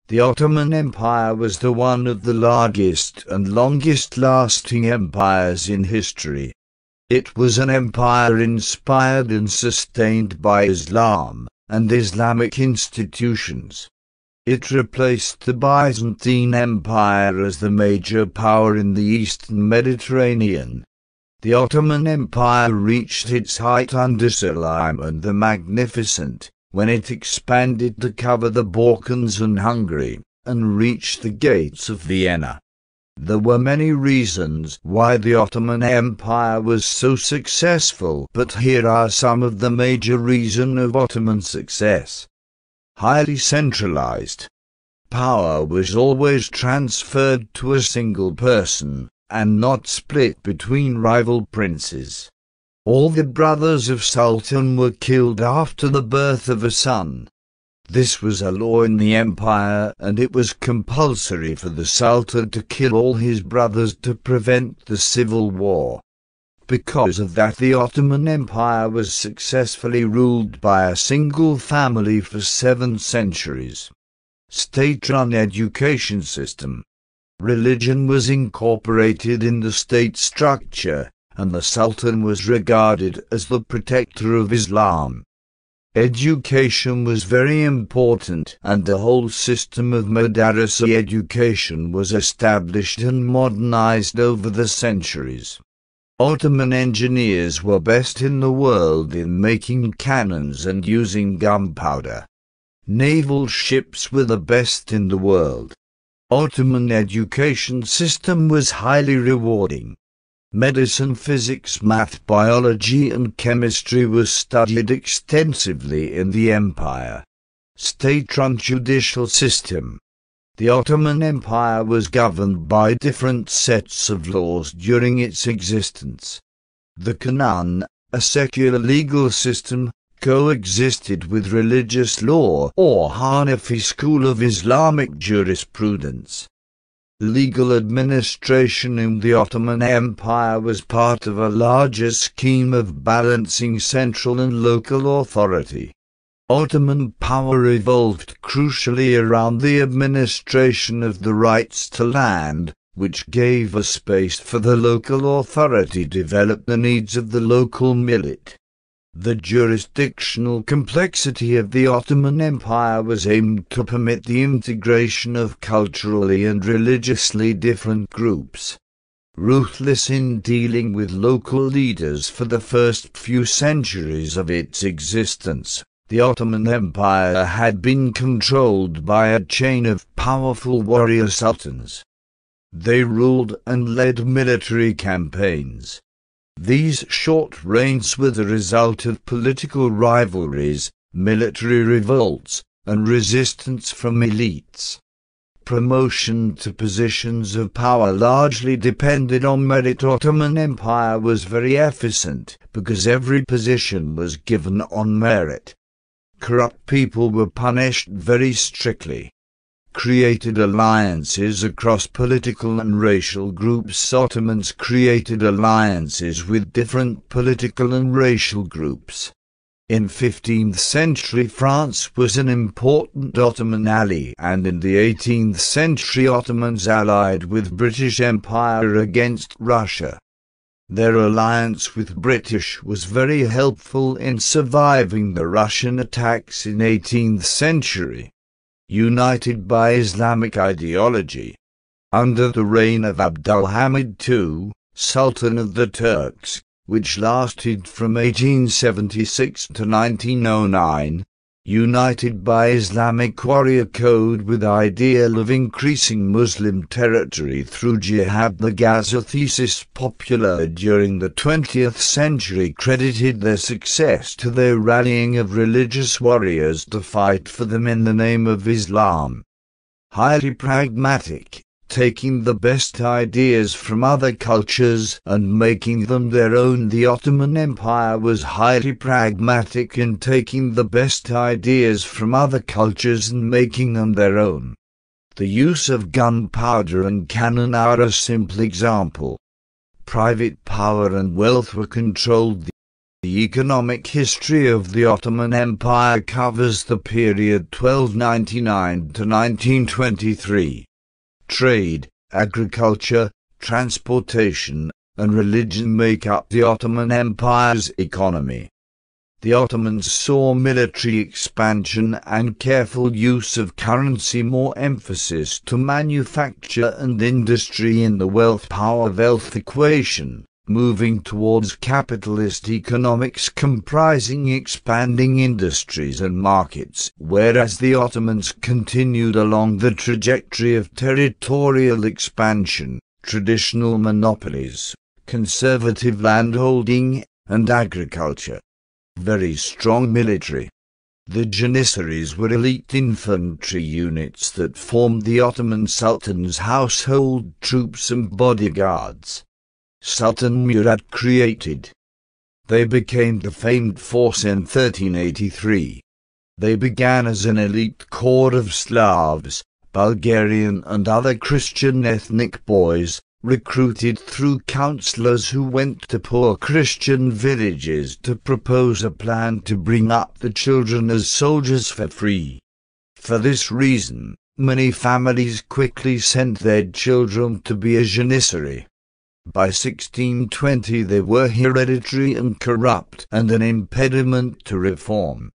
The Ottoman Empire was one of the largest and longest-lasting empires in history. It was an empire inspired and sustained by Islam and Islamic institutions. It replaced the Byzantine Empire as the major power in the Eastern Mediterranean. The Ottoman Empire reached its height under Suleiman the Magnificent, when it expanded to cover the Balkans and Hungary, and reached the gates of Vienna. There were many reasons why the Ottoman Empire was so successful, but here are some of the major reasons of Ottoman success. Highly centralized. Power was always transferred to a single person, and not split between rival princes. All the brothers of Sultan were killed after the birth of a son. This was a law in the empire, and it was compulsory for the Sultan to kill all his brothers to prevent the civil war. Because of that, the Ottoman Empire was successfully ruled by a single family for 7 centuries. State-run education system. Religion was incorporated in the state structure, and the Sultan was regarded as the protector of Islam. Education was very important, and the whole system of Meritocracy education was established and modernized over the centuries. Ottoman engineers were best in the world in making cannons and using gunpowder. Naval ships were the best in the world. Ottoman education system was highly rewarding. Medicine, physics, math, biology and chemistry was studied extensively in the empire. State-run judicial system. The Ottoman Empire was governed by different sets of laws during its existence. The Canon, a secular legal system, coexisted with religious law or Hanafi school of Islamic jurisprudence. Legal administration in the Ottoman Empire was part of a larger scheme of balancing central and local authority. Ottoman power evolved crucially around the administration of the rights to land, which gave a space for the local authority to develop the needs of the local millet. The jurisdictional complexity of the Ottoman Empire was aimed to permit the integration of culturally and religiously different groups. Ruthless in dealing with local leaders for the first few centuries of its existence, the Ottoman Empire had been controlled by a chain of powerful warrior sultans. They ruled and led military campaigns. These short reigns were the result of political rivalries, military revolts, and resistance from elites. Promotion to positions of power largely depended on merit. Ottoman Empire was very efficient because every position was given on merit. Corrupt people were punished very strictly. Created alliances across political and racial groups. Ottomans created alliances with different political and racial groups. In 15th century France was an important Ottoman ally, and in the 18th century Ottomans allied with British Empire against Russia. Their alliance with British was very helpful in surviving the Russian attacks in 18th century. United by Islamic ideology. Under the reign of Abdulhamid II, Sultan of the Turks, which lasted from 1876 to 1909, united by Islamic warrior code with ideal of increasing Muslim territory through jihad. The Gaza thesis, popular during the 20th century, credited their success to their rallying of religious warriors to fight for them in the name of Islam. Highly pragmatic, taking the best ideas from other cultures and making them their own. The Ottoman Empire was highly pragmatic in taking the best ideas from other cultures and making them their own. The use of gunpowder and cannon are a simple example. Private power and wealth were controlled. The economic history of the Ottoman Empire covers the period 1299 to 1923. Trade, agriculture, transportation, and religion make up the Ottoman Empire's economy. The Ottomans saw military expansion and careful use of currency, more emphasis to manufacture and industry in the wealth-power-wealth equation, moving towards capitalist economics comprising expanding industries and markets, whereas the Ottomans continued along the trajectory of territorial expansion, traditional monopolies, conservative landholding, and agriculture. Very strong military. The Janissaries were elite infantry units that formed the Ottoman Sultan's household troops and bodyguards. Sultan Murad created. They became the famed force in 1383. They began as an elite corps of Slavs, Bulgarian and other Christian ethnic boys, recruited through counselors who went to poor Christian villages to propose a plan to bring up the children as soldiers for free. For this reason, many families quickly sent their children to be a janissary. By 1620 they were hereditary and corrupt and an impediment to reform.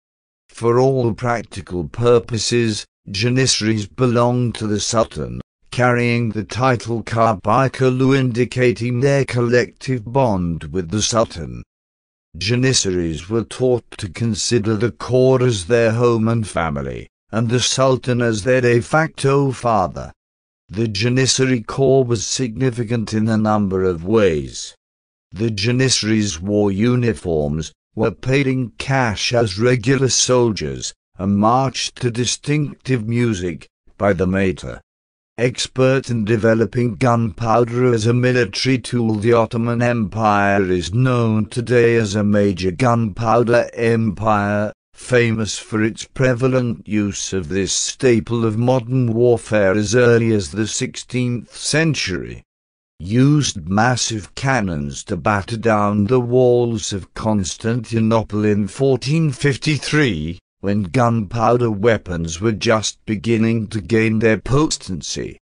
For all practical purposes, janissaries belonged to the Sultan, carrying the title Karbikalu, indicating their collective bond with the Sultan. Janissaries were taught to consider the corps as their home and family, and the Sultan as their de facto father. The Janissary corps was significant in a number of ways. The Janissaries wore uniforms, were paid in cash as regular soldiers, and marched to distinctive music by the meter. Expert in developing gunpowder as a military tool, the Ottoman Empire is known today as a major gunpowder empire, famous for its prevalent use of this staple of modern warfare as early as the 16th century. Used massive cannons to batter down the walls of Constantinople in 1453, when gunpowder weapons were just beginning to gain their potency.